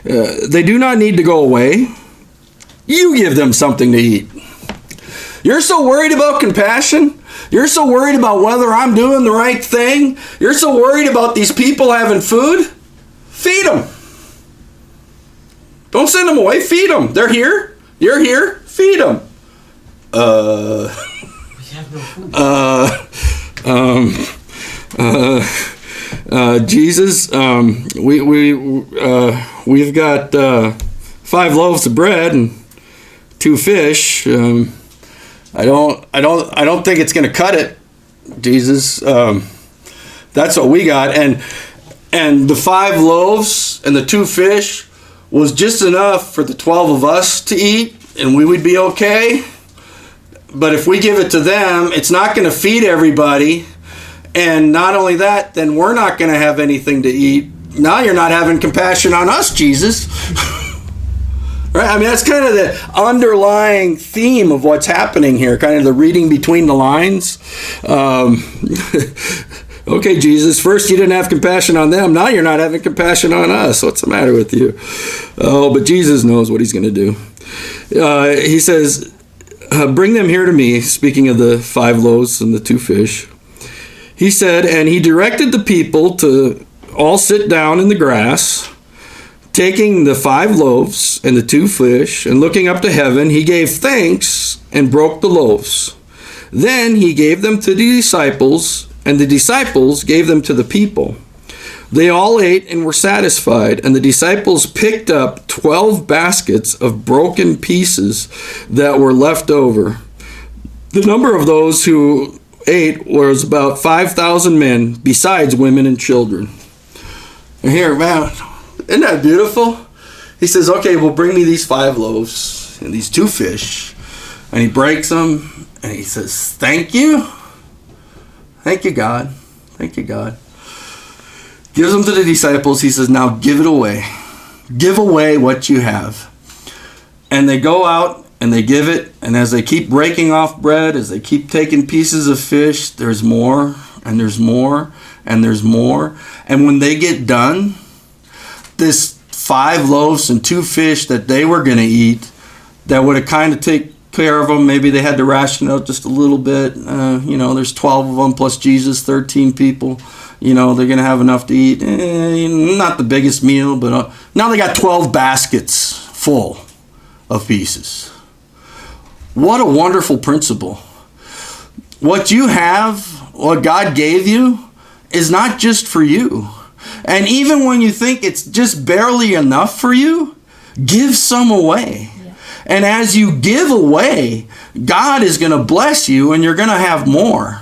They do not need to go away. You give them something to eat. You're so worried about compassion. You're so worried about whether I'm doing the right thing. You're so worried about these people having food. Feed them. Don't send them away. Feed them. They're here. You're here. Feed them. We have no food. Jesus, we've got 5 loaves of bread and 2 fish. I don't think it's going to cut it, Jesus. That's what we got, and the 5 loaves and the 2 fish was just enough for the 12 of us to eat, and we would be okay. But if we give it to them, it's not going to feed everybody. And not only that, then we're not going to have anything to eat. Now you're not having compassion on us, Jesus. Right? I mean, that's kind of the underlying theme of what's happening here, kind of the reading between the lines. Okay, Jesus, first you didn't have compassion on them. Now you're not having compassion on us. What's the matter with you? Oh, but Jesus knows what he's going to do. He says, bring them here to me, speaking of the 5 loaves and the 2 fish. He said, and he directed the people to all sit down in the grass. Taking the 5 loaves and the 2 fish, and looking up to heaven, he gave thanks and broke the loaves. Then he gave them to the disciples, and the disciples gave them to the people. They all ate and were satisfied, and the disciples picked up 12 baskets of broken pieces that were left over. The number of those who ate was about 5,000 men, besides women and children. And here, man, isn't that beautiful? He says, okay, well, bring me these 5 loaves and these 2 fish. And he breaks them, and he says, thank you. Thank you, God. Thank you, God. Gives them to the disciples. He says, now give it away. Give away what you have. And they go out and they give it. And as they keep breaking off bread, as they keep taking pieces of fish, there's more and there's more and there's more. And when they get done, this 5 loaves and 2 fish that they were going to eat, that would have kind of taken care of them. Maybe they had to ration out just a little bit. There's 12 of them plus Jesus, 13 people. They're going to have enough to eat. Not the biggest meal, but now they got 12 baskets full of pieces. What a wonderful principle. What you have, what God gave you, is not just for you. And even when you think it's just barely enough for you, give some away. Yeah. And as you give away, God is going to bless you and you're going to have more.